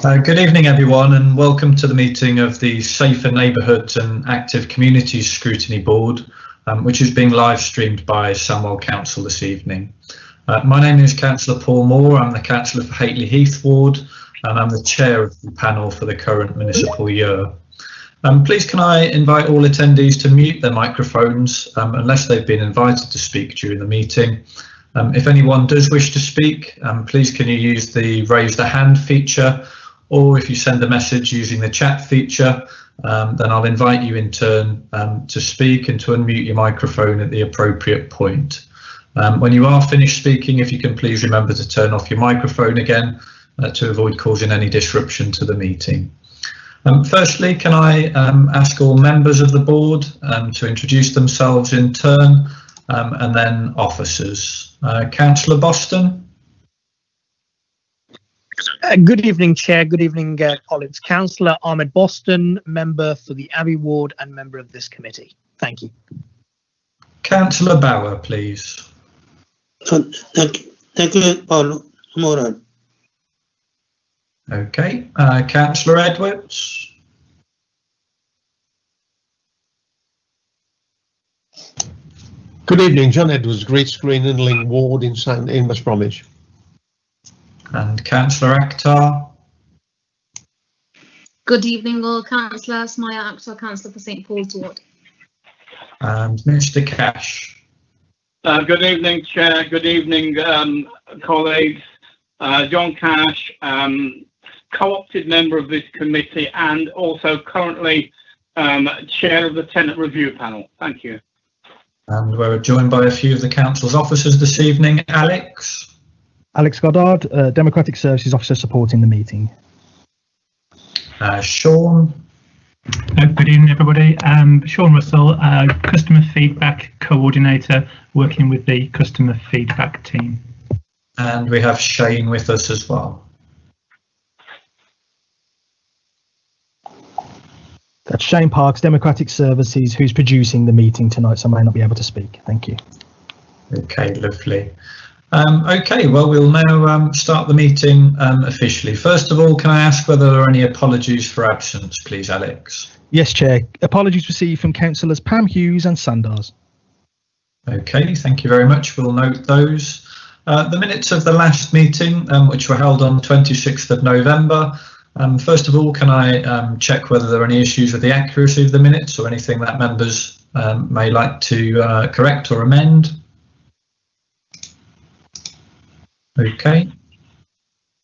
Good evening, everyone, and welcome to the meeting of the Safer Neighbourhoods and Active Communities Scrutiny Board, which is being live streamed by Sandwell Council this evening. My name is Councillor Paul Moore. I'm the Councillor for Hateley Heath Ward, and I'm the chair of the panel for the current municipal year. Please can I invite all attendees to mute their microphones unless they've been invited to speak during the meeting. If anyone does wish to speak, please can you use the raise the hand feature, or if you send a message using the chat feature, then I'll invite you in turn to speak and to unmute your microphone at the appropriate point. When you are finished speaking, if you can please remember to turn off your microphone again to avoid causing any disruption to the meeting. Firstly, can I ask all members of the board to introduce themselves in turn, and then officers. Councillor Boston. Good evening, Chair. Good evening, colleagues. Councillor Ahmed Boston, member for the Abbey Ward and member of this committee. Thank you. Councillor Bauer, please. Thank you, Paul Moran. Okay. Councillor Edwards. Good evening, John Edwards, Great Screen and Link Ward in West Bromwich. And Councillor Akhtar. Good evening, all. Councillor Smaya Akhtar, Councillor for St Paul's Ward. And Mr. Cash. Good evening, Chair. Good evening, colleagues. John Cash, co-opted member of this committee and also currently chair of the Tenant Review Panel. Thank you. And we're joined by a few of the council's officers this evening. Alex. Alex Goddard, Democratic Services Officer supporting the meeting. Sean. Good evening, everybody. Sean Russell, Customer Feedback Coordinator, working with the Customer Feedback team. And we have Shane with us as well. That's Shane Parks, Democratic Services, who's producing the meeting tonight, so I may not be able to speak. Thank you. Okay, lovely. Okay, well, we'll now start the meeting officially. First of all, can I ask whether there are any apologies for absence, please, Alex? Yes, Chair. Apologies received from Councillors Pam Hughes and Sandars. Okay, thank you very much. We'll note those. The minutes of the last meeting, which were held on 26th of November. First of all, can I check whether there are any issues with the accuracy of the minutes or anything that members may like to correct or amend? Okay.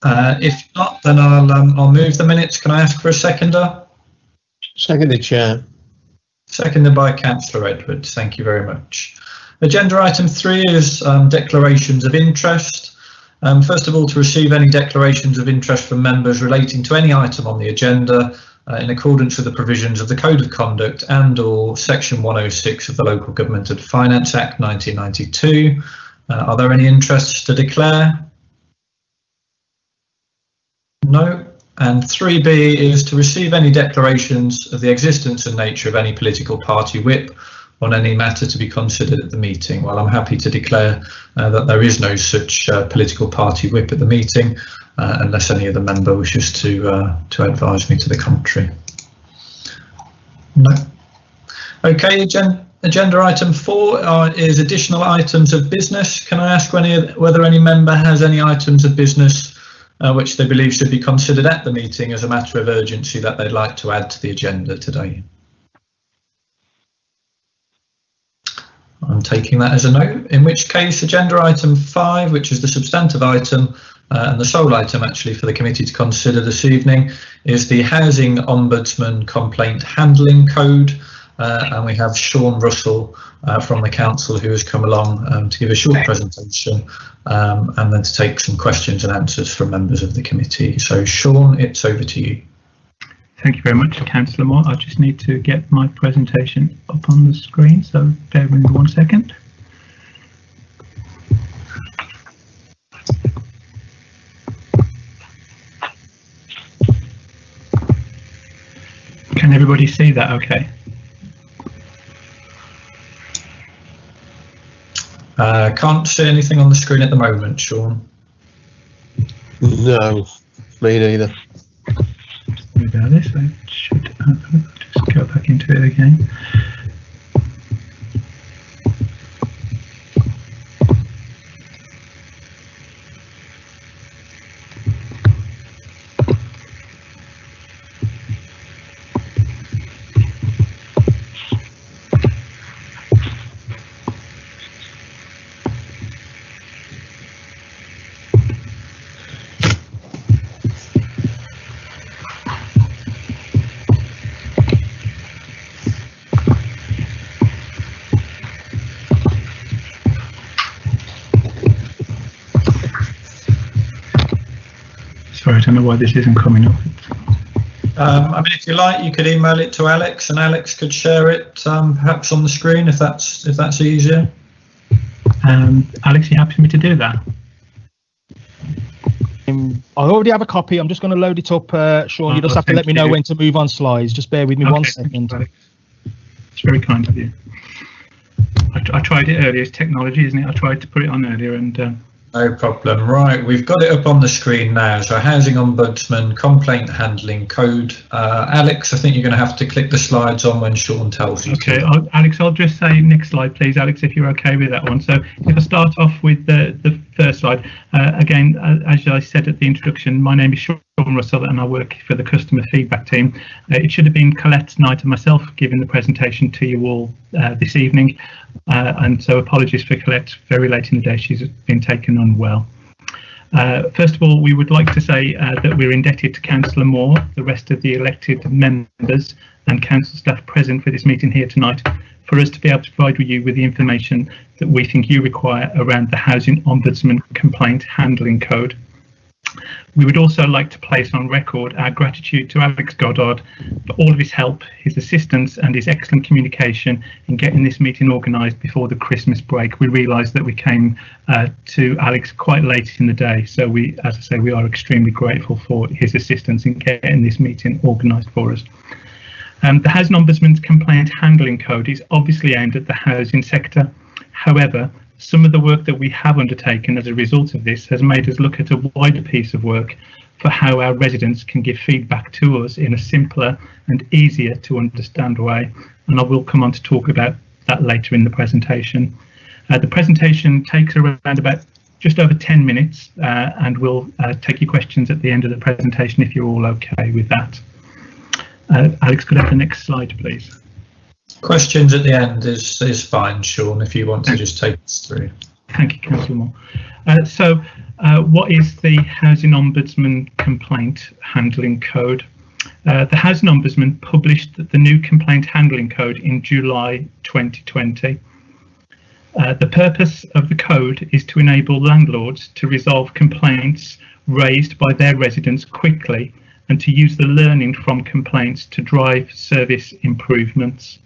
If not, then I'll move the minutes. Can I ask for a seconder? Seconded, Chair. Seconded by Councillor Edwards. Thank you very much. Agenda item 3 is declarations of interest. First of all, to receive any declarations of interest from members relating to any item on the agenda in accordance with the provisions of the Code of Conduct and/or Section 106 of the Local Government and Finance Act 1992. Are there any interests to declare? No. And 3B is to receive any declarations of the existence and nature of any political party whip on any matter to be considered at the meeting. Well, I'm happy to declare that there is no such political party whip at the meeting, unless any other member wishes to advise me to the contrary. No. Okay, agenda item 4 is additional items of business. Can I ask whether any member has any items of business which they believe should be considered at the meeting as a matter of urgency that they'd like to add to the agenda today? I'm taking that as a no, in which case agenda item 5, which is the substantive item and the sole item actually for the committee to consider this evening, is the Housing Ombudsman Complaint Handling Code. And we have Sean Russell from the council who has come along to give a short presentation and then to take some questions and answers from members of the committee. So Sean, it's over to you. Thank you very much, Councillor Moore. I just need to get my presentation up on the screen, so bear with me 1 second. Can everybody see that okay? Can't see anything on the screen at the moment, Sean. No, me neither. Sorry about this. I should just go back into it again. Sorry, I don't know why this isn't coming up. I mean, if you like, you could email it to Alex, and Alex could share it perhaps on the screen if that's easier. Alex, you happy for me to do that? I already have a copy. I'm just going to load it up, Sean. You just have to let me know when to move on slides. Just bear with me 1 second. It's very kind of you. I tried it earlier. It's technology, isn't it? I tried to put it on earlier and... No problem. Right, we've got it up on the screen now. So Housing Ombudsman Complaint Handling Code. Alex, I think you're going to have to click the slides on when Sean tells you. Okay, Alex, I'll just say next slide, please, Alex, if you're okay with that one. So if I start off with the first slide, again, as I said at the introduction, my name is Sean Russell and I work for the customer feedback team. It should have been Colette Knight and myself giving the presentation to you all this evening. And so apologies for Colette, very late in the day, she's been taken unwell. First of all, we would like to say that we're indebted to Councillor Moore, the rest of the elected members and council staff present for this meeting here tonight, for us to be able to provide you with the information that we think you require around the Housing Ombudsman Complaint Handling Code. We would also like to place on record our gratitude to Alex Goddard for all of his help, his assistance and his excellent communication in getting this meeting organised before the Christmas break. We realised that we came to Alex quite late in the day, so we, as I say, we are extremely grateful for his assistance in getting this meeting organised for us. The Housing Ombudsman's Complaint Handling Code is obviously aimed at the housing sector. However, some of the work that we have undertaken as a result of this has made us look at a wider piece of work for how our residents can give feedback to us in a simpler and easier to understand way. And I will come on to talk about that later in the presentation. The presentation takes around about just over 10 minutes and we'll take your questions at the end of the presentation if you're all okay with that. Alex, could I have the next slide, please? Questions at the end is fine, Sean, if you want to just take us through. Thank you, Councillor Moore. What is the Housing Ombudsman Complaint Handling Code? The Housing Ombudsman published the new Complaint Handling Code in July 2020. The purpose of the code is to enable landlords to resolve complaints raised by their residents quickly and to use the learning from complaints to drive service improvements.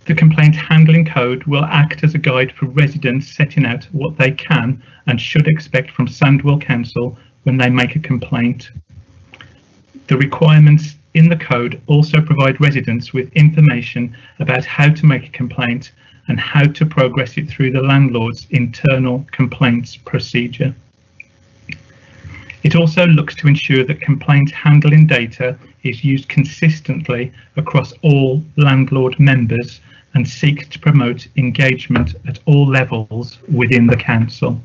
The Complaint Handling Code will act as a guide for residents setting out what they can and should expect from Sandwell Council when they make a complaint. The requirements in the code also provide residents with information about how to make a complaint and how to progress it through the landlord's internal complaints procedure. It also looks to ensure that complaint handling data is used consistently across all landlord members and seeks to promote engagement at all levels within the council.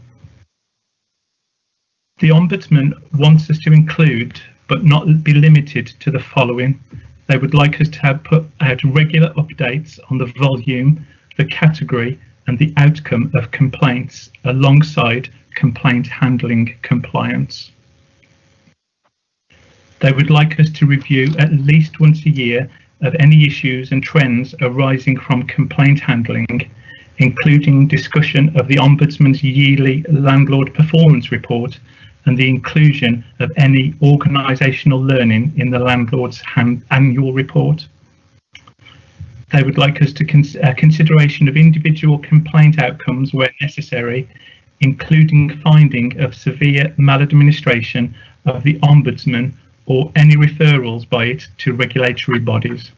The Ombudsman wants us to include, but not be limited to, the following. They would like us to have put out regular updates on the volume, the category and the outcome of complaints alongside complaint handling compliance. They would like us to review at least once a year of any issues and trends arising from complaint handling, including discussion of the Ombudsman's yearly Landlord Performance Report and the inclusion of any organisational learning in the Landlord's Annual Report. They would like us to consideration of individual complaint outcomes where necessary, including finding of severe maladministration of the Ombudsman or any referrals by it to regulatory bodies.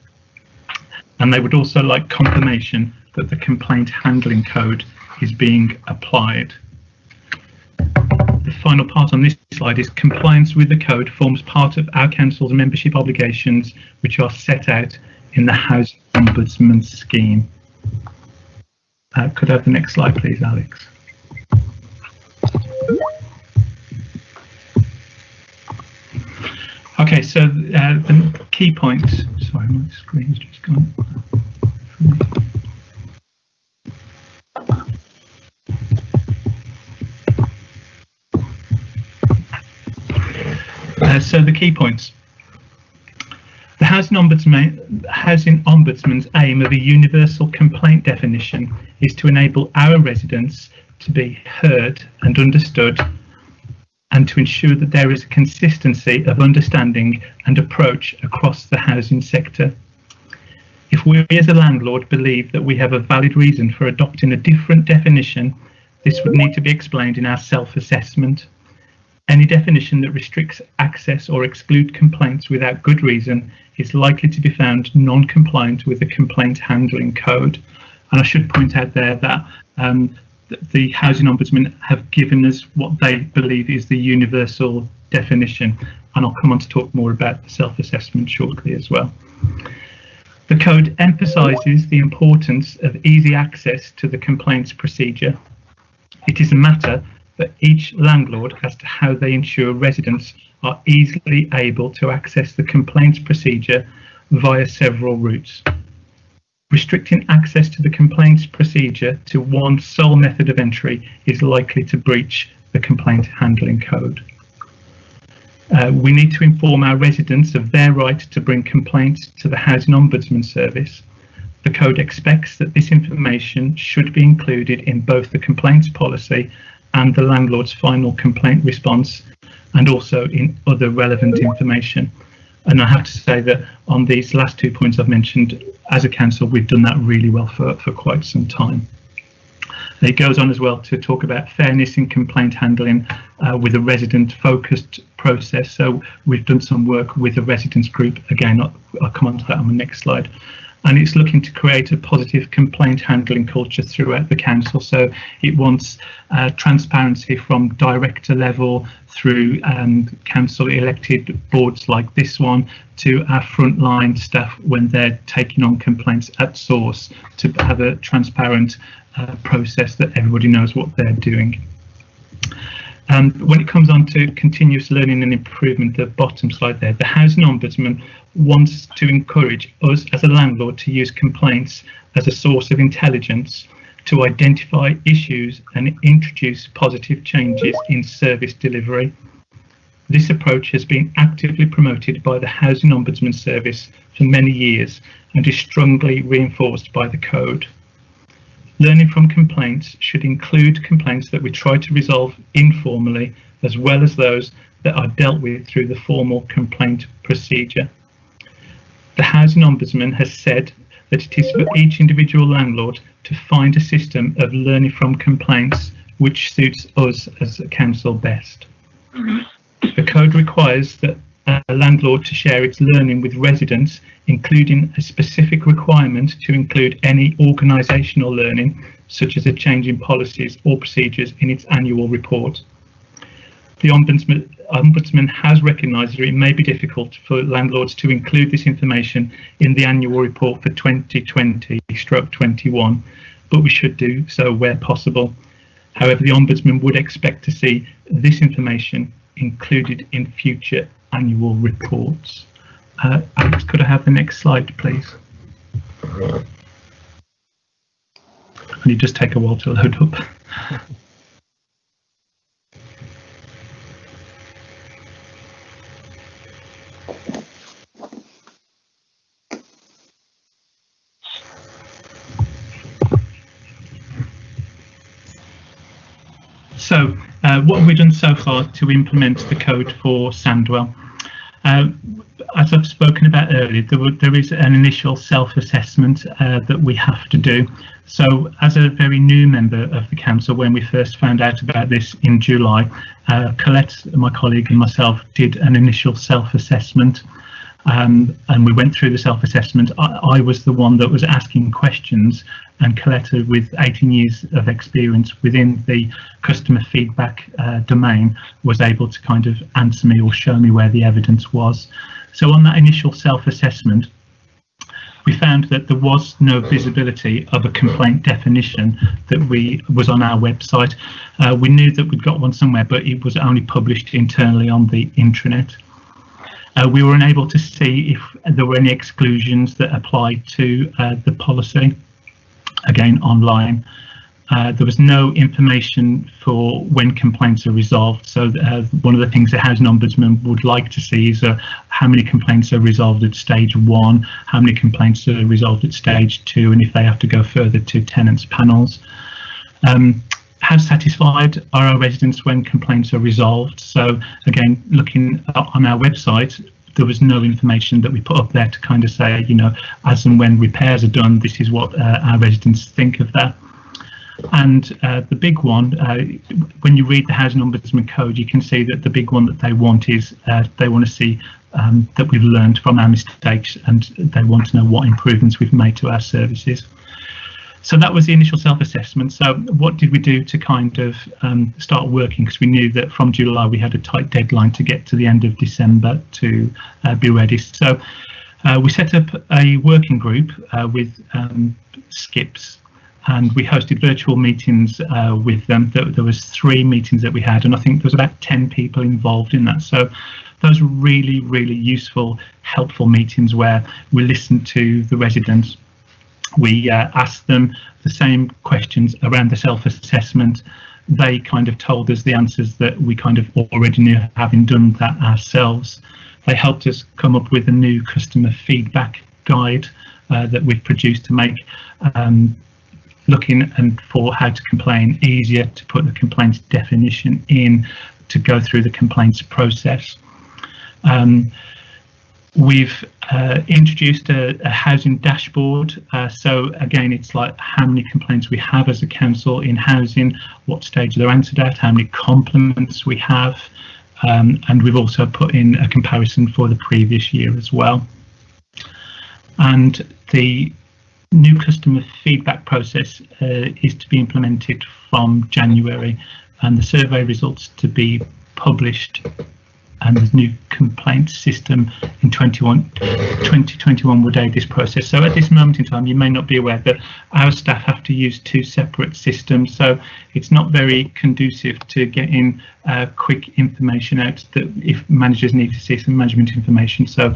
And they would also like confirmation that the Complaint Handling Code is being applied. The final part on this slide is compliance with the code forms part of our council's membership obligations, which are set out in the Housing Ombudsman scheme. Could I have the next slide, please, Alex? Okay, so the key points. Sorry, my screen's just gone. So the key points. The Housing Ombudsman's aim of a universal complaint definition is to enable our residents to be heard and understood, and to ensure that there is a consistency of understanding and approach across the housing sector. If we as a landlord believe that we have a valid reason for adopting a different definition, this would need to be explained in our self-assessment. Any definition that restricts access or excludes complaints without good reason is likely to be found non-compliant with the complaint handling code. And I should point out there that the Housing Ombudsman have given us what they believe is the universal definition, and I'll come on to talk more about the self-assessment shortly as well. The code emphasises the importance of easy access to the complaints procedure. It is a matter for each landlord as to how they ensure residents are easily able to access the complaints procedure via several routes. Restricting access to the complaints procedure to one sole method of entry is likely to breach the complaint handling code. We need to inform our residents of their right to bring complaints to the Housing Ombudsman Service. The code expects that this information should be included in both the complaints policy and the landlord's final complaint response, and also in other relevant information. And I have to say that on these last 2 points I've mentioned, as a council, we've done that really well for quite some time. And it goes on as well to talk about fairness in complaint handling with a resident-focused process. So we've done some work with a residents group. Again, I'll come on to that on the next slide. And it's looking to create a positive complaint handling culture throughout the council. So it wants transparency from director level through council elected boards like this one to our frontline staff when they're taking on complaints at source, to have a transparent process that everybody knows what they're doing. When it comes on to continuous learning and improvement, the bottom slide there, the Housing Ombudsman wants to encourage us as a landlord to use complaints as a source of intelligence to identify issues and introduce positive changes in service delivery. This approach has been actively promoted by the Housing Ombudsman Service for many years and is strongly reinforced by the code. Learning from complaints should include complaints that we try to resolve informally, as well as those that are dealt with through the formal complaint procedure. The Housing Ombudsman has said that it is for each individual landlord to find a system of learning from complaints which suits us as a council best. The code requires that a landlord to share its learning with residents, including a specific requirement to include any organisational learning, such as a change in policies or procedures, in its annual report. The Ombudsman has recognised that it may be difficult for landlords to include this information in the annual report for 2020/21, but we should do so where possible. However, the Ombudsman would expect to see this information included in future annual reports. Alex, could I have the next slide, please? And you just take a while to load up. So, what have we done so far to implement the code for Sandwell? As I've spoken about earlier, there is an initial self-assessment that we have to do. So as a very new member of the council, when we first found out about this in July, Colette, my colleague, and myself did an initial self-assessment. and we went through the self-assessment. I was the one that was asking questions, and Coletta, with 18 years of experience within the customer feedback domain, was able to kind of answer me or show me where the evidence was. So on that initial self-assessment, we found that there was no visibility of a complaint definition that was on our website. We knew that we'd got one somewhere, but it was only published internally on the intranet. We were unable to see if there were any exclusions that applied to the policy, again online. There was no information for when complaints are resolved. So one of the things the Housing Ombudsman would like to see is how many complaints are resolved at stage 1, how many complaints are resolved at stage 2, and if they have to go further to tenants panels. How satisfied are our residents when complaints are resolved? So again, looking on our website, there was no information that we put up there to kind of say, you know, as and when repairs are done, this is what our residents think of that. And the big one, when you read the Housing Ombudsman Code, you can see that the big one that they want is they want to see that we've learned from our mistakes, and they want to know what improvements we've made to our services. So that was the initial self-assessment. So what did we do to kind of start working? Because we knew that from July we had a tight deadline to get to the end of December to be ready. So we set up a working group with SCIPs, and we hosted virtual meetings with them. There was 3 meetings that we had, and I think there was about 10 people involved in that. So those were really, really useful, helpful meetings where we listened to the residents. We asked them the same questions around the self-assessment. They kind of told us the answers that we kind of already knew, having done that ourselves. They helped us come up with a new customer feedback guide that we've produced to make looking and for how to complain easier, to put the complaints definition in, to go through the complaints process. We've introduced a housing dashboard. So again, it's like how many complaints we have as a council in housing, what stage they're answered at, how many compliments we have, and we've also put in a comparison for the previous year as well. And the new customer feedback process is to be implemented from January, and the survey results to be published, and the new complaint system in 2021 would aid this process. So at this moment in time, you may not be aware that our staff have to use 2 separate systems, so it's not very conducive to getting quick information out that if managers need to see some management information. So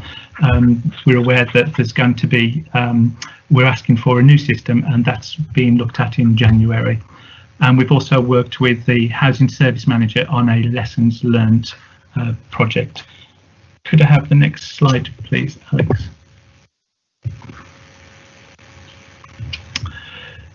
we're aware that there's going to be, we're asking for a new system, and that's being looked at in January. And we've also worked with the housing service manager on a lessons learned project. Could I have the next slide, please, Alex?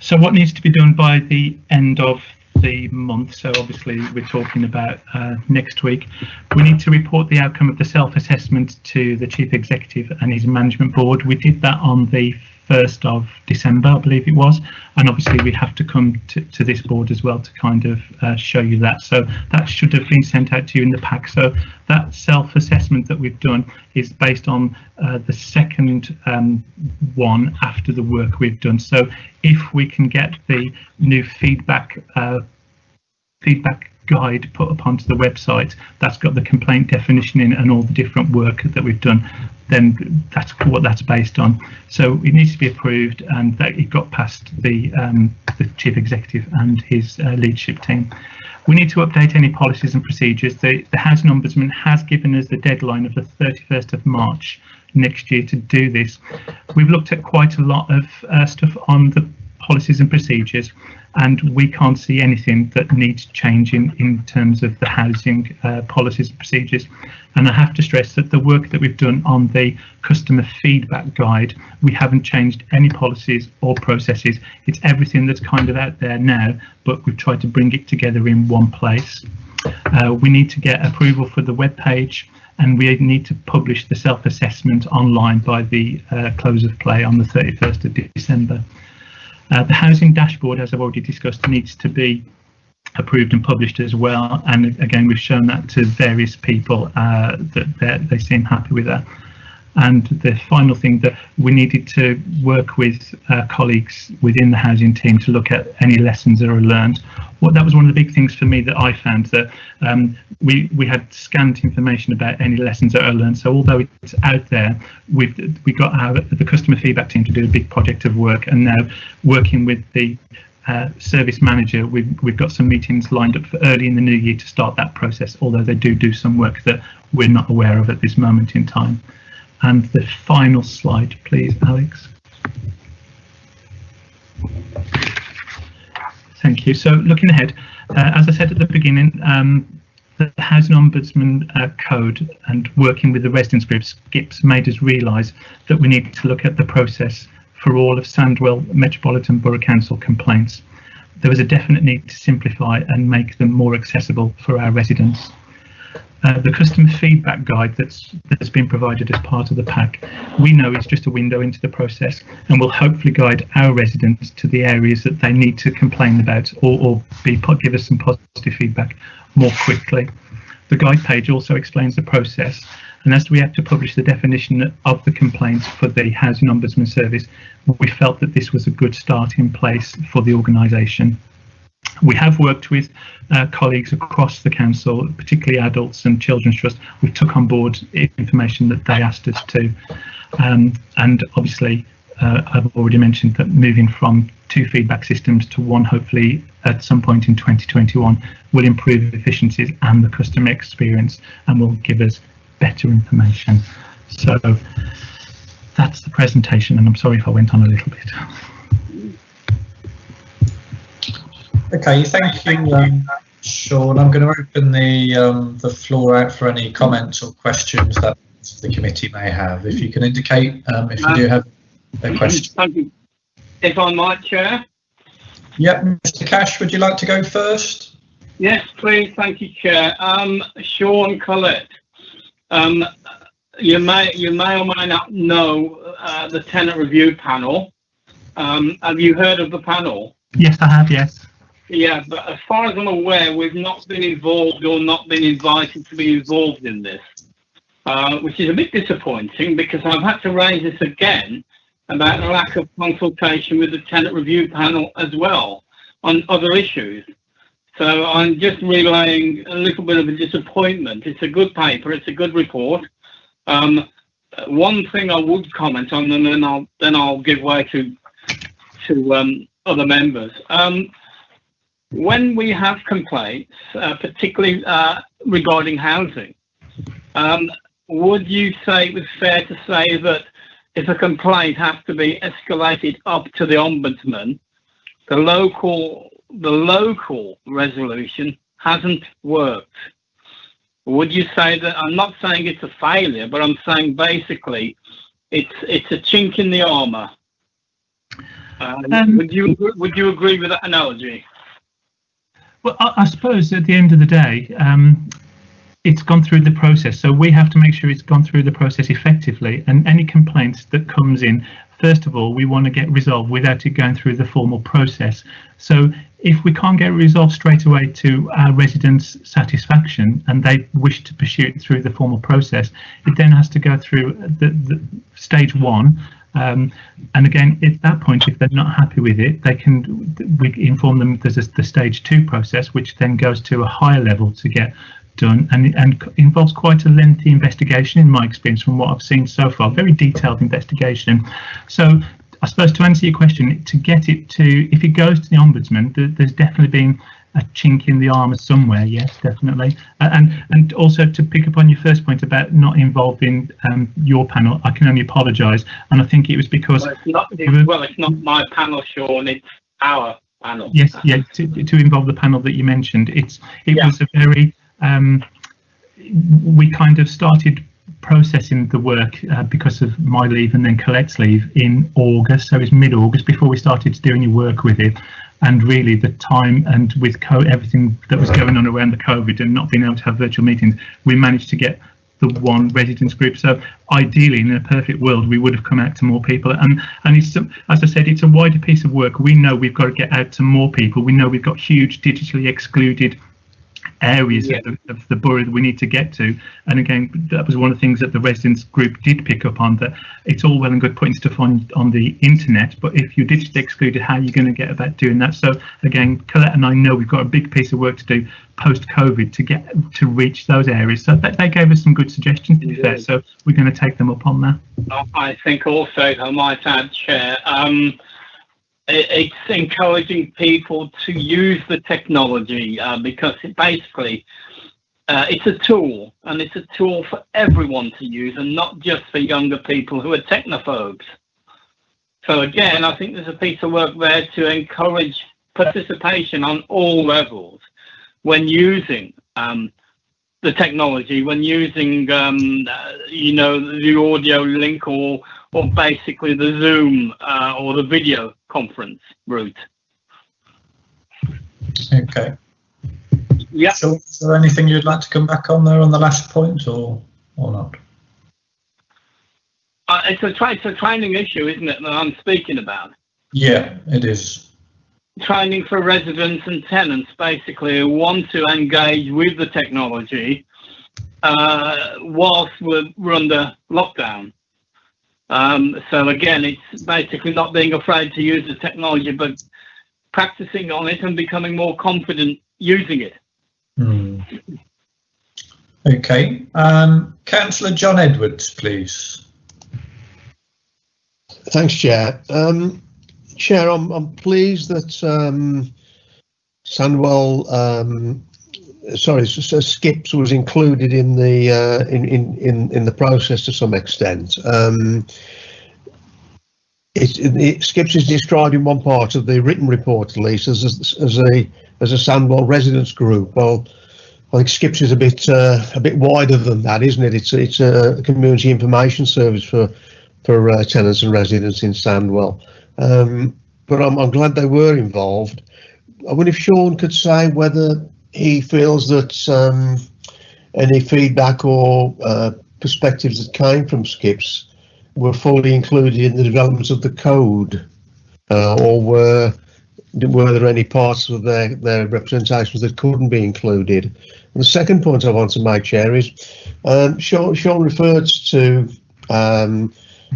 So what needs to be done by the end of the month? So obviously we're talking about next week. We need to report the outcome of the self-assessment to the Chief Executive and his management board. We did that on the 1st of December, I believe it was, and obviously we have to come to this board as well to kind of show you that. So that should have been sent out to you in the pack. So that self-assessment that we've done is based on the second one after the work we've done. So if we can get the new feedback guide put up onto the website, that's got the complaint definition in and all the different work that we've done, then that's what that's based on. So it needs to be approved, and that it got past the Chief Executive and his leadership team. We need to update any policies and procedures. The Housing Ombudsman has given us the deadline of the 31st of March next year to do this. We've looked at quite a lot of stuff on the policies and procedures, and we can't see anything that needs changing in terms of the housing policies and procedures. And I have to stress that the work that we've done on the customer feedback guide, we haven't changed any policies or processes. It's everything that's kind of out there now, but we've tried to bring it together in one place. We need to get approval for the web page, and we need to publish the self-assessment online by the close of play on the 31st of December. The housing dashboard, as I've already discussed, needs to be approved and published as well. And again, we've shown that to various people that they seem happy with that. And the final thing, that we needed to work with colleagues within the housing team to look at any lessons that are learned. That was one of the big things for me that I found, that we had scant information about any lessons that are learned. So although it's out there, we got the customer feedback team to do a big project of work, and now working with the service manager, we've got some meetings lined up for early in the new year to start that process, although they do some work that we're not aware of at this moment in time. And the final slide, please, Alex. Thank you. So looking ahead, as I said at the beginning, the Housing Ombudsman Code and working with the residents groups, SCIPs, made us realise that we needed to look at the process for all of Sandwell Metropolitan Borough Council complaints. There was a definite need to simplify and make them more accessible for our residents. The customer feedback guide that's been provided as part of the pack, we know is just a window into the process, and will hopefully guide our residents to the areas that they need to complain about or give us some positive feedback more quickly. The guide page also explains the process, and as we have to publish the definition of the complaints for the Housing Ombudsman Service, we felt that this was a good starting place for the organisation. We have worked with colleagues across the council, particularly adults and children's trust. We took on board information that they asked us to, and obviously I've already mentioned that moving from 2 feedback systems to 1, hopefully at some point in 2021, will improve efficiencies and the customer experience, and will give us better information. So that's the presentation, and I'm sorry if I went on a little bit. Okay, thank you, Sean. I'm going to open the floor out for any comments or questions that the committee may have. If you can indicate if you do have a question. Thank you. If I might, Chair. Yep, Mr. Cash, would you like to go first? Yes, please. Thank you, Chair. Sean Collett. You may or may not know the tenant review panel. Have you heard of the panel? Yes, I have. Yes. Yeah, but as far as I'm aware, we've not been involved or not been invited to be involved in this, which is a bit disappointing, because I've had to raise this again about the lack of consultation with the tenant review panel as well on other issues. So I'm just relaying a little bit of a disappointment. It's a good paper, it's a good report. One thing I would comment on, and then I'll give way to other members. When we have complaints, particularly regarding housing, would you say it was fair to say that if a complaint has to be escalated up to the Ombudsman, the local resolution hasn't worked? Would you say that? I'm not saying it's a failure, but I'm saying basically it's a chink in the armour. Would you agree with that analogy? Well, I suppose at the end of the day, it's gone through the process, so we have to make sure it's gone through the process effectively. And any complaints that comes in, first of all, we want to get resolved without it going through the formal process. So if we can't get it resolved straight away to our residents' satisfaction, and they wish to pursue it through the formal process, it then has to go through the stage 1. And again, at that point, if they're not happy with it, we inform them there's the stage 2 process, which then goes to a higher level to get done, and involves quite a lengthy investigation, in my experience, from what I've seen so far. Very detailed investigation. So I suppose to answer your question, to get it to, if it goes to the Ombudsman, there's definitely been a chink in the armour somewhere. Yes, definitely. And also to pick up on your first point about not involving your panel, I can only apologise, and I think it was because it's not my panel, Sean. It's our panel. Yes, yeah. To involve the panel that you mentioned, it was a very we kind of started processing the work because of my leave and then Colette's leave in August, so it's mid-August before we started doing any work with it. And really the time, and with everything that was going on around the COVID and not being able to have virtual meetings, we managed to get the 1 residents group. So ideally, in a perfect world, we would have come out to more people. And it's, as I said, it's a wider piece of work. We know we've got to get out to more people. We know we've got huge digitally excluded areas of the borough that we need to get to. And again, that was one of the things that the residents group did pick up on, that it's all well and good putting stuff on the internet, but if you're digitally excluded, how are you going to get about doing that? So again, Colette and I know we've got a big piece of work to do post-COVID to reach those areas. So they gave us some good suggestions, to be fair, so we're going to take them up on that. I think also, I might add, Chair, it's encouraging people to use the technology because basically it's a tool, and it's a tool for everyone to use, and not just for younger people who are technophobes. So again, I think there's a piece of work there to encourage participation on all levels when using the technology, when using the audio link or basically the Zoom or the video conference route. Okay. Yeah. So is there anything you'd like to come back on there on the last point, or not? It's a training issue, isn't it, that I'm speaking about? Yeah, it is. Training for residents and tenants, basically, who want to engage with the technology whilst we're under lockdown. So again, it's basically not being afraid to use the technology, but practicing on it and becoming more confident using it. Okay. Councillor John Edwards, please. Thanks, Chair. Chair, I'm pleased that Sandwell, Skips was included in the in the process to some extent. Skips is described in one part of the written report, at least, as a Sandwell residents group. Well, I think Skips is a bit wider than that, isn't it? It's a community information service for tenants and residents in Sandwell. But I'm glad they were involved. I wonder if Sean could say whether he feels that any feedback or perspectives that came from Skips were fully included in the development of the code, or were there any parts of their representations that couldn't be included? And the second point I want to make, Chair, is Sean referred to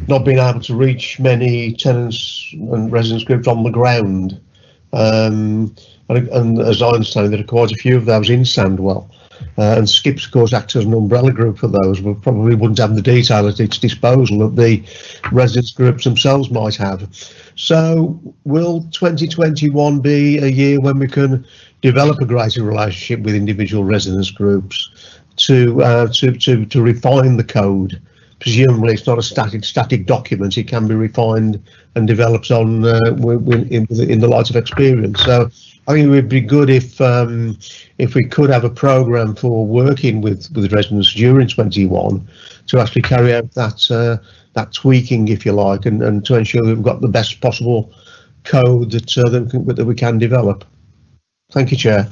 not being able to reach many tenants and residents groups on the ground. And as I understand, there are quite a few of those in Sandwell. And Skips, of course, acts as an umbrella group for those, but probably wouldn't have the detail at its disposal that the residents groups themselves might have. So will 2021 be a year when we can develop a greater relationship with individual residents groups to refine the code? Presumably it's not a static document. It can be refined and developed on in the light of experience. So I think it would be good if we could have a programme for working with residents during 21 to actually carry out that tweaking, if you like, and to ensure that we've got the best possible code that we can develop. Thank you, Chair.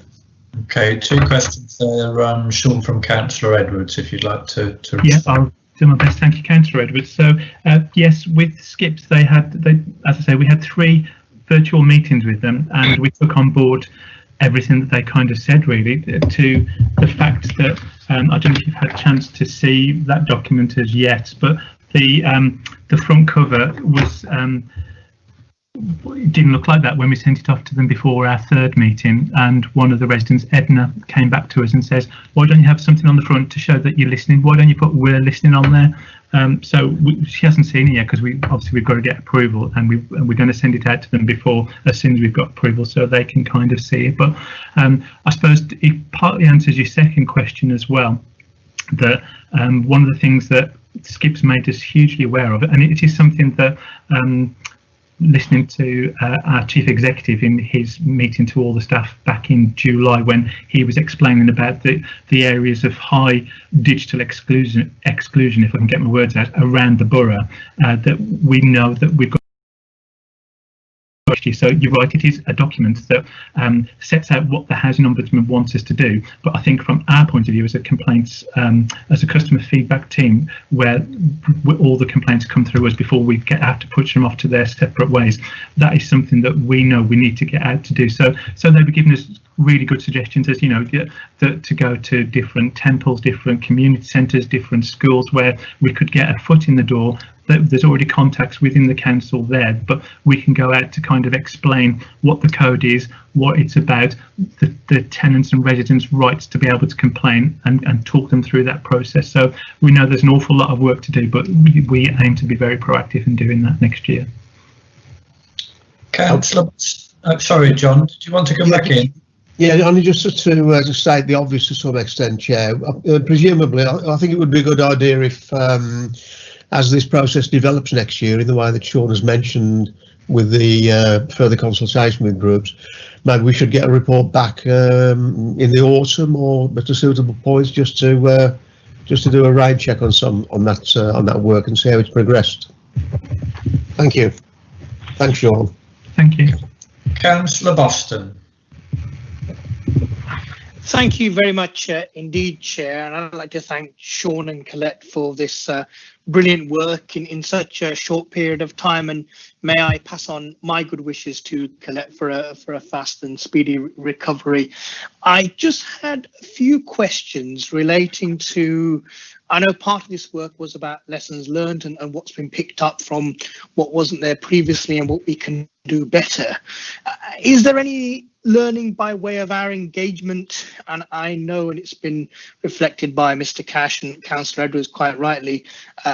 Okay, two questions there, Sean, from Councillor Edwards, if you'd like to yeah, I'll do my best. Thank you, Councillor Edwards. So yes, with Skips, as I say, we had 3 virtual meetings with them, and we took on board everything that they kind of said, really, to the fact that I don't know if you've had a chance to see that document as yet, but the front cover was it didn't look like that when we sent it off to them before our 3rd meeting, and one of the residents, Edna, came back to us and says, why don't you have something on the front to show that you're listening? Why don't you put "we're listening" on there? So she hasn't seen it yet, because we've got to get approval, and we're going to send it out to them as soon as we've got approval, so they can kind of see it. But I suppose it partly answers your second question as well, that one of the things that Skips made us hugely aware of, and it is something that listening to our chief executive in his meeting to all the staff back in July, when he was explaining about the areas of high digital exclusion, if I can get my words out, around the borough, that we know that we've got. So you're right, it is a document that sets out what the Housing Ombudsman wants us to do. But I think from our point of view as a complaints, as a customer feedback team, where all the complaints come through us before we have to push them off to their separate ways, that is something that we know we need to get out to do. So they were giving us really good suggestions, as you know, to go to different temples, different community centres, different schools where we could get a foot in the door. There's already contacts within the council there, but we can go out to kind of explain what the code is, what it's about, the tenants and residents' rights to be able to complain, and talk them through that process. So we know there's an awful lot of work to do, but we aim to be very proactive in doing that next year. Councillor, sorry, John, did you want to come back in? Yeah, only just to state the obvious to some extent, Chair. Presumably, I think it would be a good idea if, as this process develops next year, in the way that Sean has mentioned, with the further consultation with groups, maybe we should get a report back in the autumn or at a suitable point, just to do a raid check on that work and see how it's progressed. Thank you. Thanks, Sean. Thank you. Councillor Boston. Thank you very much indeed, Chair, and I'd like to thank Sean and Colette for this brilliant work in such a short period of time, and may I pass on my good wishes to Colette for a fast and speedy recovery. I just had a few questions relating to, I know part of this work was about lessons learned and what's been picked up from what wasn't there previously and what we can do better. Is there any learning by way of our engagement? And I know, and it's been reflected by Mr. Cash and Councillor Edwards quite rightly,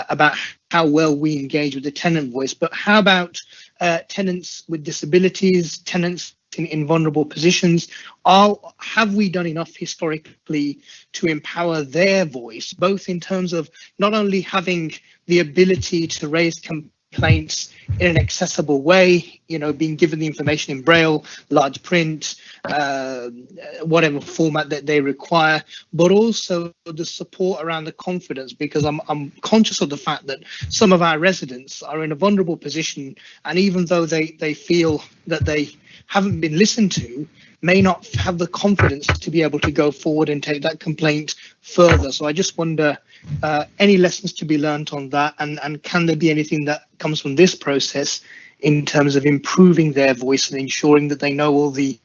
about how well we engage with the tenant voice, but how about tenants with disabilities, tenants in vulnerable positions? Have we done enough historically to empower their voice, both in terms of not only having the ability to raise complaints in an accessible way, you know, being given the information in Braille, large print, whatever format that they require, but also the support around the confidence, because I'm conscious of the fact that some of our residents are in a vulnerable position, and even though they feel that they haven't been listened to, may not have the confidence to be able to go forward and take that complaint further. So I just wonder, any lessons to be learnt on that, and can there be anything that comes from this process in terms of improving their voice and ensuring that they know all the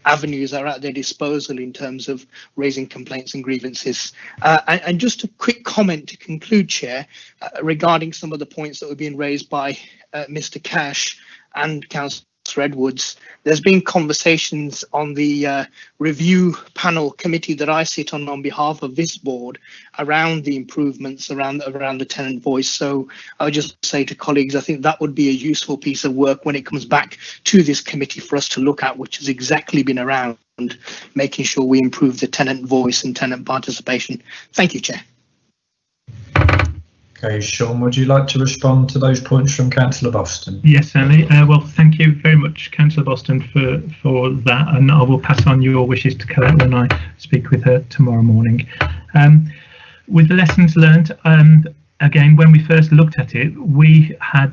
avenues are at their disposal in terms of raising complaints and grievances. And just a quick comment to conclude, Chair, regarding some of the points that were being raised by Mr. Cash and Councillor Edwards. There's been conversations on the review panel committee that I sit on behalf of this board around the improvements around the tenant voice. So I would just say to colleagues, I think that would be a useful piece of work when it comes back to this committee for us to look at, which has exactly been around making sure we improve the tenant voice and tenant participation. Thank you, Chair. Okay, Sean, would you like to respond to those points from Councillor Boston? Yes, certainly. Well, thank you very much, Councillor Boston, for that, and I will pass on your wishes to Colette when I speak with her tomorrow morning. With the lessons learned, again, when we first looked at it, we had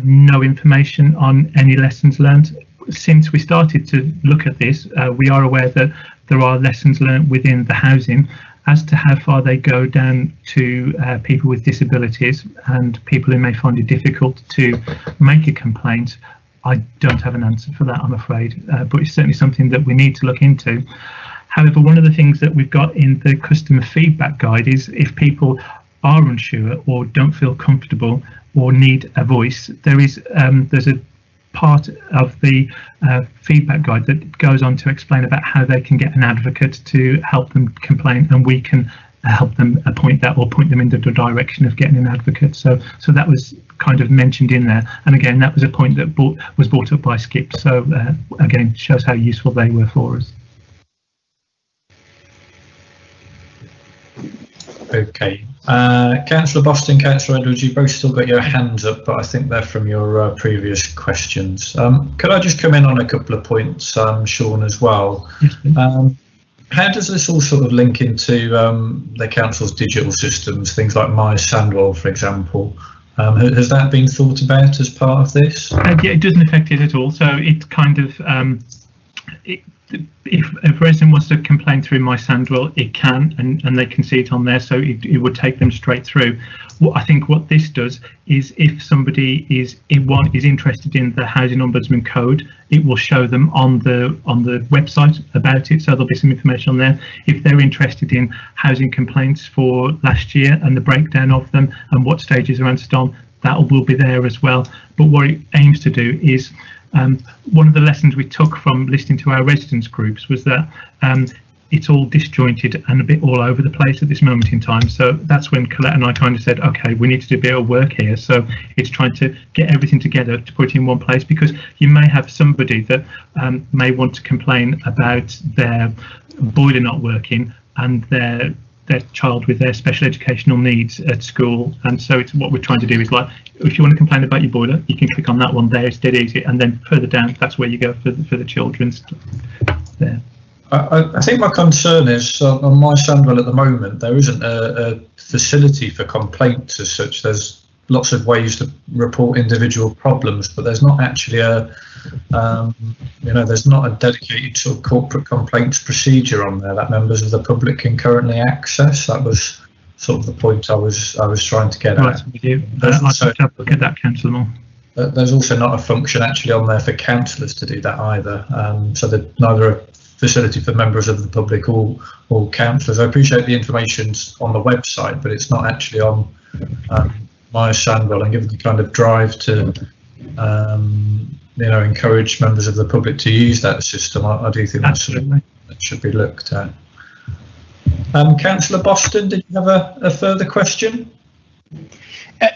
no information on any lessons learned. Since we started to look at this, we are aware that there are lessons learned within the housing. As to how far they go down to people with disabilities and people who may find it difficult to make a complaint, I don't have an answer for that, I'm afraid, but it's certainly something that we need to look into. However, one of the things that we've got in the customer feedback guide is if people are unsure or don't feel comfortable or need a voice, there's a part of the feedback guide that goes on to explain about how they can get an advocate to help them complain, and we can help them appoint that or point them in the direction of getting an advocate. So that was kind of mentioned in there, and again that was a point that was brought up by Skip, so again shows how useful they were for us. Okay, Councillor Boston, Councillor Edwards, you both still got your hands up, but I think they're from your previous questions. Could I just come in on a couple of points, Sean, as well? Yes, please. How does this all sort of link into the council's digital systems, things like My Sandwell, for example? Has that been thought about as part of this? Yeah, it doesn't affect it at all. So it kind of if a resident wants to complain through My Sandwell, it can, and they can see it on there, so it would take them straight through. I think what this does is, if somebody is interested in the Housing Ombudsman Code, it will show them on the website about it, so there'll be some information on there. If they're interested in housing complaints for last year and the breakdown of them and what stages are answered on, that will be there as well. But what it aims to do is, one of the lessons we took from listening to our residents groups was that it's all disjointed and a bit all over the place at this moment in time. So that's when Colette and I kind of said, okay, we need to do a bit of work here. So it's trying to get everything together to put it in one place, because you may have somebody that may want to complain about their boiler not working and their child with their special educational needs at school. And so it's what we're trying to do is, like, if you want to complain about your boiler, you can click on that one there, it's dead easy, and then further down, that's where you go for the children's there. I think my concern is, on My Sandwell at the moment, there isn't a facility for complaints as such. There's lots of ways to report individual problems, but there's not actually there's not a dedicated sort of corporate complaints procedure on there that members of the public can currently access. That was sort of the point I was trying to get at. I'll look at that, Councillor Moore. There's also not a function actually on there for councillors to do that either. So there's neither a facility for members of the public or councillors. I appreciate the information's on the website, but it's not actually on My Sandwell, and given the kind of drive to encourage members of the public to use that system, I do think that should be looked at. Councillor Boston, did you have a further question?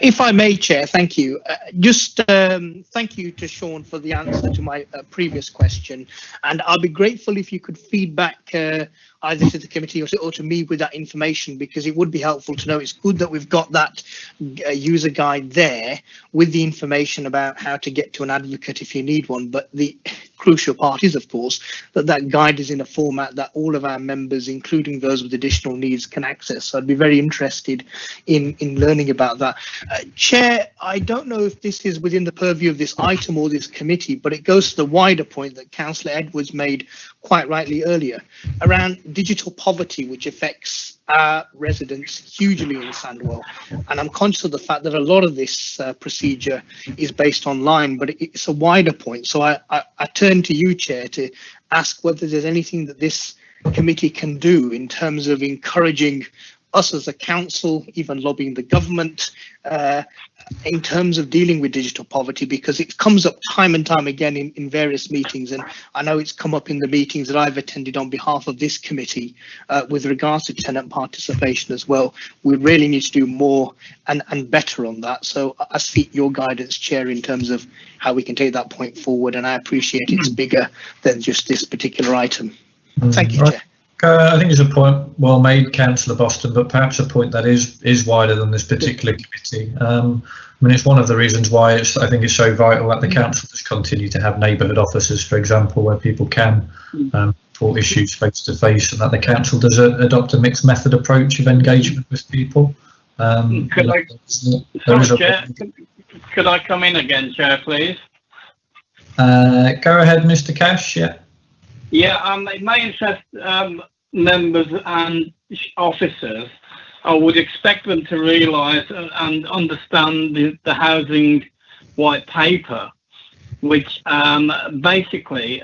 If I may, Chair, thank you. Thank you to Sean for the answer to my previous question, and I'll be grateful if you could feed back either to the committee or to me with that information, because it would be helpful to know. It's good that we've got that user guide there with the information about how to get to an advocate if you need one, but the crucial part is, of course, that guide is in a format that all of our members, including those with additional needs, can access. So I'd be very interested in learning about that. Chair, I don't know if this is within the purview of this item or this committee, but it goes to the wider point that Councillor Edwards made quite rightly earlier around digital poverty, which affects our residents hugely in Sandwell. And I'm conscious of the fact that a lot of this procedure is based online, but it's a wider point. So I turn to you, Chair, to ask whether there's anything that this committee can do in terms of encouraging us as a council, even lobbying the government, in terms of dealing with digital poverty, because it comes up time and time again in various meetings, and I know it's come up in the meetings that I've attended on behalf of this committee with regards to tenant participation as well. We really need to do more and better on that. So I seek your guidance, Chair, in terms of how we can take that point forward, and I appreciate it's bigger than just this particular item. Thank you, Chair. I think it's a point well made, Councillor Boston, but perhaps a point that is wider than this particular committee. I mean, it's one of the reasons why I think it's so vital that the councils continue to have neighbourhood offices, for example, where people can report issues face to face, and that the council does adopt a mixed method approach of engagement with people. Could I come in again, Chair, please? Go ahead, Mr. Cash. Yeah. Yeah, it may interest members and officers. I would expect them to realise and understand the housing white paper, which basically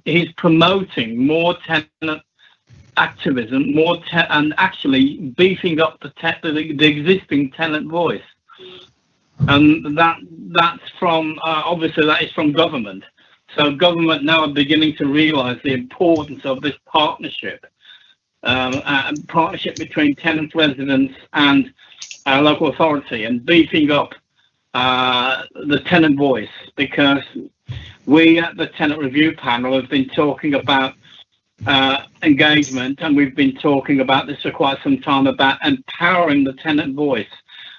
is promoting more tenant activism, and actually beefing up the existing tenant voice. And that's from obviously that is from government. So government now are beginning to realise the importance of this partnership, partnership between tenant residents and local authority, and beefing up the tenant voice, because we at the tenant review panel have been talking about engagement, and we've been talking about this for quite some time, about empowering the tenant voice.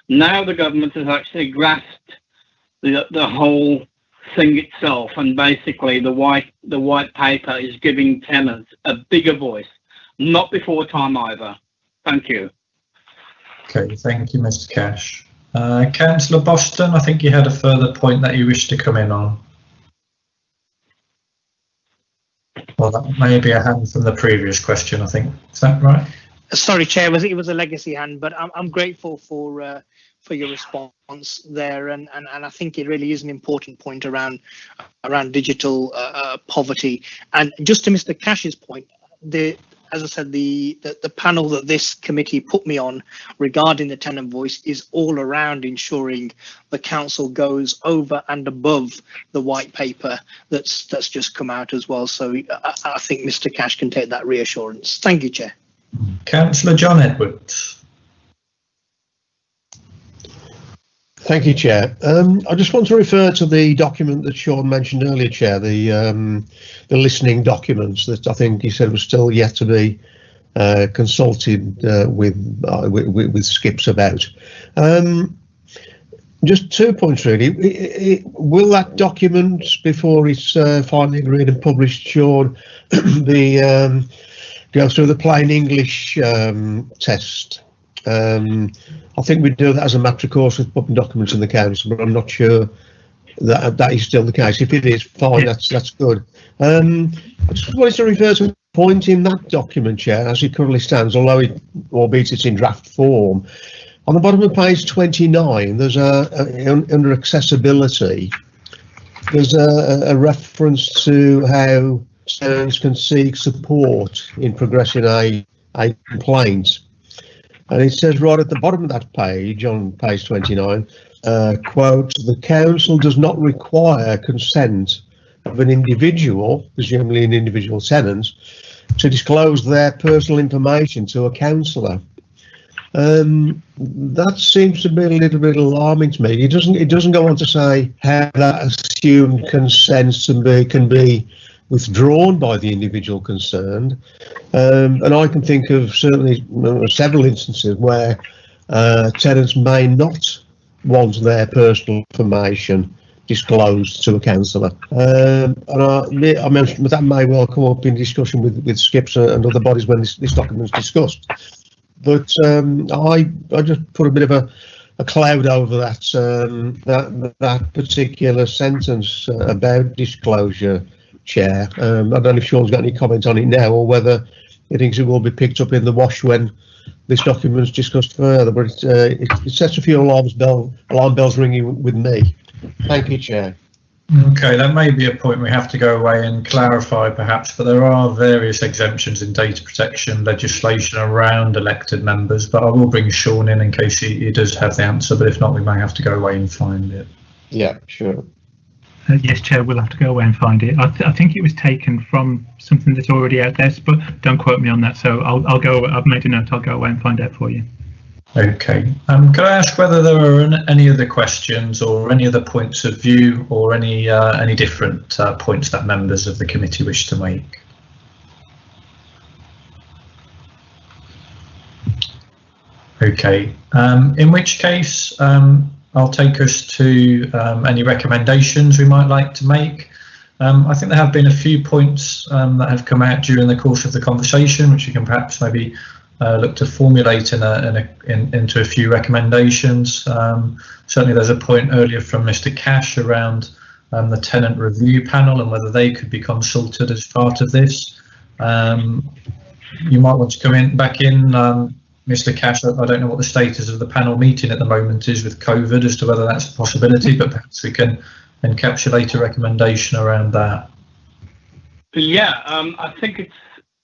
Now the government has actually grasped the whole thing itself, and basically the white paper is giving tenants a bigger voice. Not before time either. Thank you. Okay, thank you, Mr. Cash. Councillor Boston, I think you had a further point that you wish to come in on. Well, that may be a hand from the previous question, I think. Is that right? Sorry, Chair, it was a legacy hand, but I'm grateful for your response there, and I think it really is an important point around digital poverty. And just to Mr. Cash's point, as I said, the panel that this committee put me on regarding the tenant voice is all around ensuring the council goes over and above the white paper that's just come out as well. So I think Mr. Cash can take that reassurance. Thank you, Chair. Councillor John Edwards. Thank you, Chair. I just want to refer to the document that Sean mentioned earlier, Chair, the listening documents that I think he said was still yet to be consulted with Skips about. Just 2 points, really. Will that document, before it's finally agreed and published, Sean, go through the plain English test? I think we do that as a matter of course with putting documents in the council, but I'm not sure that is still the case. If it is, fine, that's good. I just wanted to refer to a point in that document, Chair, as it currently stands, albeit it's in draft form. On the bottom of page 29, there's under accessibility, there's a reference to how tenants can seek support in progressing a complaint. And it says right at the bottom of that page, on page 29, quote, "The council does not require consent of an individual, presumably an individual tenant, to disclose their personal information to a councillor." That seems to be a little bit alarming to me. It doesn't go on to say how that assumed consent can be withdrawn by the individual concerned, and I can think of certainly several instances where tenants may not want their personal information disclosed to a councillor, and I mentioned that may well come up in discussion with Skips and other bodies when this document is discussed. But I just put a bit of a cloud over that particular sentence about disclosure, Chair. I don't know if Sean's got any comment on it now, or whether he thinks it will be picked up in the wash when this document's discussed further, but it sets a few alarm bells ringing with me. Thank you, Chair. Okay, that may be a point we have to go away and clarify perhaps, but there are various exemptions in data protection legislation around elected members, but I will bring Sean in case he does have the answer, but if not, we may have to go away and find it. Yeah, sure. Yes, Chair, we'll have to go away and find it. I think it was taken from something that's already out there, but don't quote me on that. So I'll go. I've made a note. I'll go away and find out for you. Okay. Could I ask whether there are any other questions or any other points of view or any different points that members of the committee wish to make? Okay. In which case, I'll take us to any recommendations we might like to make. I think there have been a few points that have come out during the course of the conversation, which you can perhaps maybe look to formulate into a few recommendations. Certainly there's a point earlier from Mr. Cash around the tenant review panel and whether they could be consulted as part of this. You might want to come back in, Mr. Cash. I don't know what the status of the panel meeting at the moment is with COVID as to whether that's a possibility, but perhaps we can encapsulate a recommendation around that. Yeah, I think it's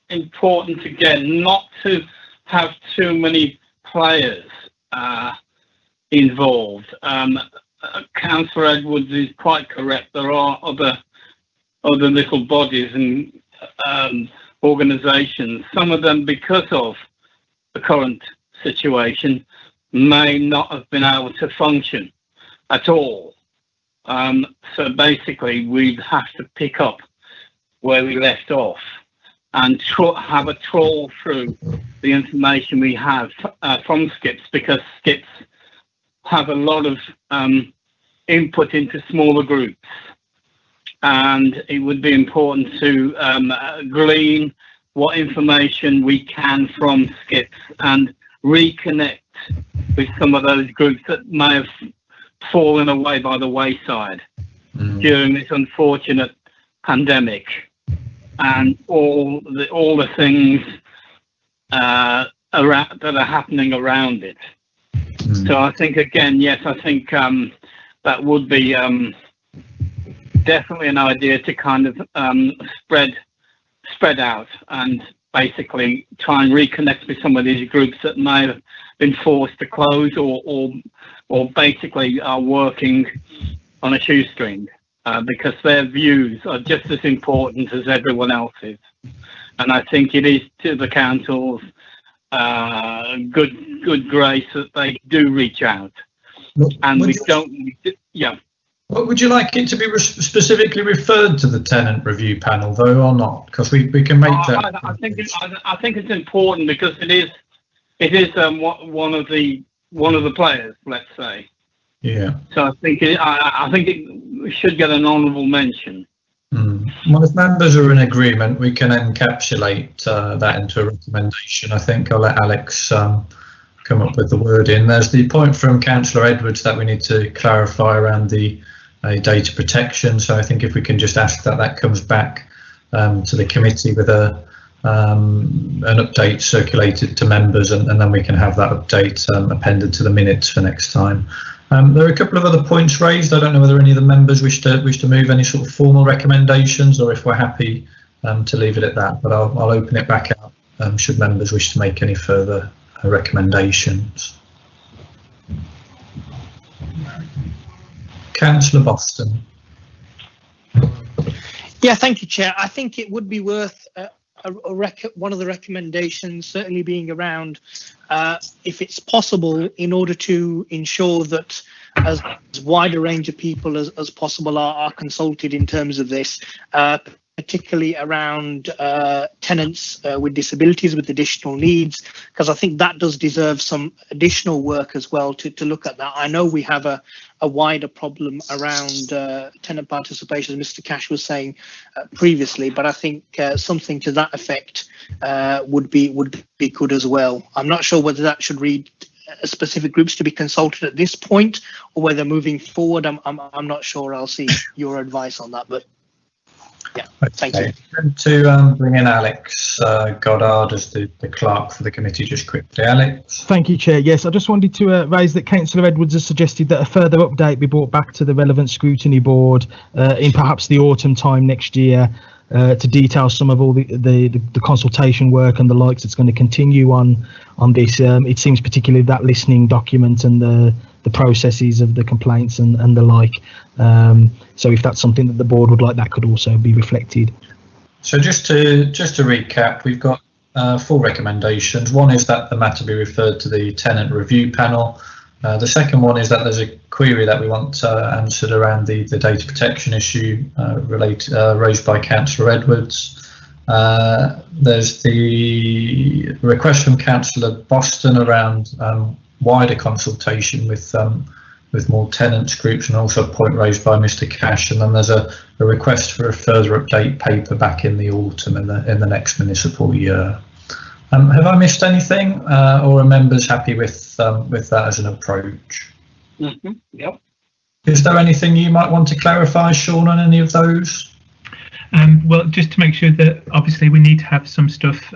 important again not to have too many players involved. Councillor Edwards is quite correct. There are other little bodies and organisations. Some of them, because of the current situation, may not have been able to function at all. So basically, we'd have to pick up where we left off and have a trawl through the information we have from Skips, because Skips have a lot of input into smaller groups, and it would be important to glean what information we can from Skips and reconnect with some of those groups that may have fallen away by the wayside during this unfortunate pandemic. and all the things around that are happening around it. So I think, again, yes, I think that would be definitely an idea to kind of spread out and basically try and reconnect with some of these groups that may have been forced to close or basically are working on a shoestring, because their views are just as important as everyone else's. And I think it is to the council's good grace that they do reach out. And Would you like it to be specifically referred to the tenant review panel, though, or not? Because we can make that. I think it's important, because it is one of the players, let's say. Yeah. So I think it should get an honourable mention. Well, if members are in agreement, we can encapsulate that into a recommendation. I think I'll let Alex come up with the wording. There's the point from Councillor Edwards that we need to clarify around the data protection. So I think if we can just ask that comes back to the committee with an update circulated to members, and then we can have that update appended to the minutes for next time. There are a couple of other points raised. I don't know whether any of the members wish to move any sort of formal recommendations, or if we're happy to leave it at that. But I'll open it back out should members wish to make any further recommendations. Councillor Boston. Yeah, thank you, Chair. I think it would be worth one of the recommendations certainly being around, if it's possible, in order to ensure that as wide a range of people as possible are consulted in terms of this, particularly around tenants with disabilities, with additional needs, because I think that does deserve some additional work as well to look at that. I know we have a wider problem around tenant participation, as Mr. Cash was saying previously, but I think something to that effect would be good as well. I'm not sure whether that should read specific groups to be consulted at this point, or whether moving forward, I'm not sure. I'll see your advice on that, but yeah, thank you. To bring in Alex Goddard as the clerk for the committee, just quickly. Alex. Thank you, Chair. Yes, I just wanted to raise that Councillor Edwards has suggested that a further update be brought back to the relevant scrutiny board in perhaps the autumn time next year, to detail some of all the consultation work and the likes that's going to continue on this. It seems particularly that listening document and the processes of the complaints and the like. So if that's something that the board would like, that could also be reflected. So just to recap, we've got 4 recommendations. One is that the matter be referred to the tenant review panel. The second one is that there's a query that we want answered around the data protection issue raised by Councillor Edwards. There's the request from Councillor Boston around wider consultation with more tenants groups, and also a point raised by Mr. Cash. And then there's a request for a further update paper back in the autumn in the next municipal year. Have I missed anything, or are members happy with that as an approach? Yep. Is there anything you might want to clarify, Sean, on any of those? Well, just to make sure that obviously we need to have some stuff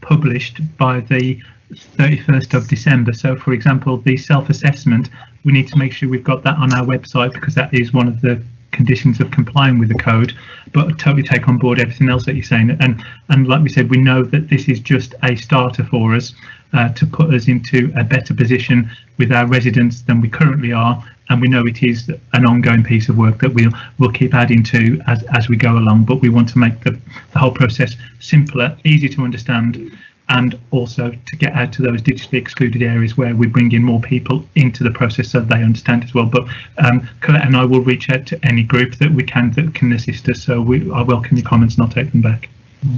published by the 31st of December. So, for example, the self-assessment, we need to make sure we've got that on our website, because that is one of the conditions of complying with the code. But I totally take on board everything else that you're saying, and like we said, we know that this is just a starter for us to put us into a better position with our residents than we currently are, and we know it is an ongoing piece of work that we'll keep adding to as we go along. But we want to make the whole process simpler, easy to understand, and also to get out to those digitally excluded areas where we bring in more people into the process so they understand as well. But Colette and I will reach out to any group that we can that can assist us. So I welcome your comments and I'll take them back.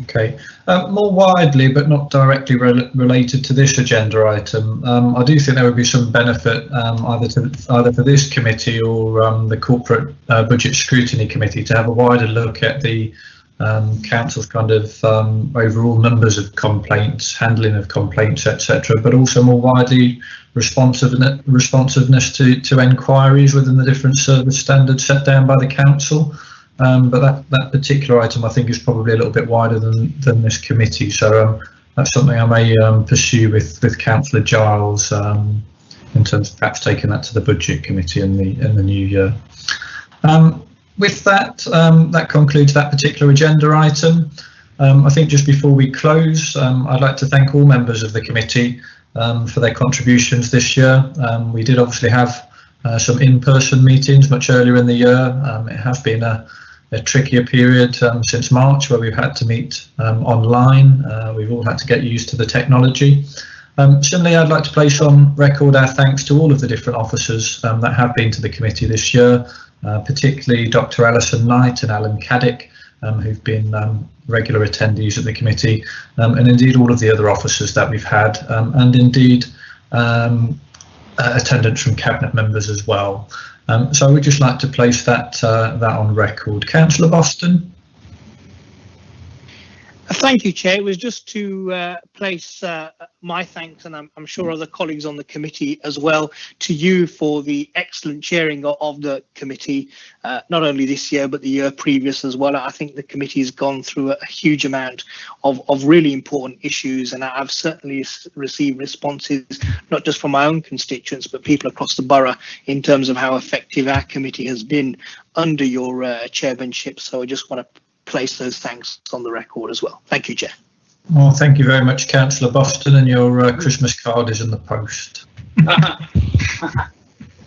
Okay. More widely, but not directly related to this agenda item, I do think there would be some benefit either for this committee or the Corporate Budget Scrutiny Committee to have a wider look at the council's kind of overall numbers of complaints, handling of complaints, etc., but also more widely responsiveness to enquiries within the different service standards set down by the council. but that particular item I think is probably a little bit wider than this committee. So that's something I may pursue with Councillor Giles in terms of perhaps taking that to the budget committee in the new year. With that, that concludes that particular agenda item. I think just before we close, I'd like to thank all members of the committee for their contributions this year. We did obviously have some in-person meetings much earlier in the year. It has been a trickier period since March, where we've had to meet online. We've all had to get used to the technology. Similarly, I'd like to place on record our thanks to all of the different officers that have been to the committee this year, particularly Dr. Alison Knight and Alan Caddick, who've been regular attendees at the committee, and indeed all of the other officers that we've had, and indeed attendance from cabinet members as well. So I would just like to place that on record. Councillor Boston. Thank you, Chair. It was just to place my thanks, and I'm sure other colleagues on the committee as well, to you for the excellent chairing of the committee, not only this year, but the year previous as well. I think the committee has gone through a huge amount of really important issues, and I've certainly received responses, not just from my own constituents, but people across the borough in terms of how effective our committee has been under your chairmanship. So I just want to place those thanks on the record as well. Thank you, Chair. Well, thank you very much, Councillor Boston, and your Christmas card is in the post.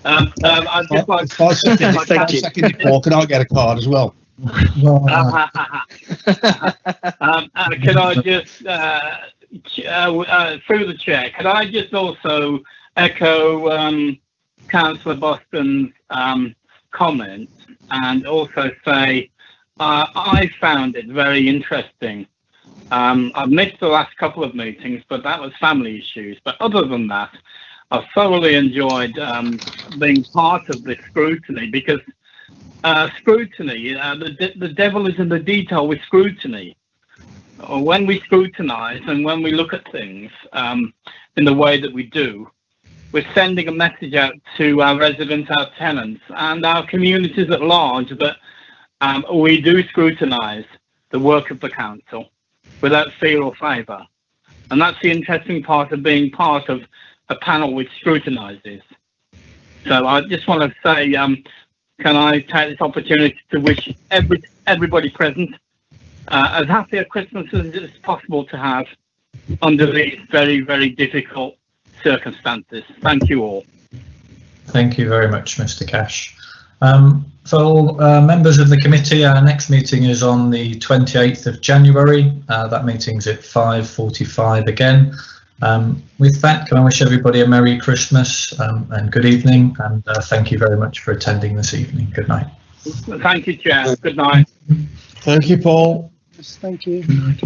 I'd just like If I second it, Paul, can I get a card as well? can I just, through the chair, can I just also echo Councillor Boston's comments and also say I found it very interesting. I've missed the last couple of meetings, but that was family issues. But other than that, I've thoroughly enjoyed being part of this scrutiny, because scrutiny, the devil is in the detail with scrutiny. When we scrutinise and when we look at things in the way that we do, we're sending a message out to our residents, our tenants, and our communities at large that we do scrutinise the work of the council without fear or favour. And that's the interesting part of being part of a panel which scrutinises. So I just want to say, can I take this opportunity to wish everybody present as happy a Christmas as it's possible to have under these very, very difficult circumstances. Thank you all. Thank you very much, Mr. Cash. For all members of the committee, our next meeting is on the 28th of January. That meeting's at 5:45 again. With that, can I wish everybody a Merry Christmas and good evening, and thank you very much for attending this evening. Good night. Thank you, Chair. Good night. Thank you, Paul. Thank you. Good night.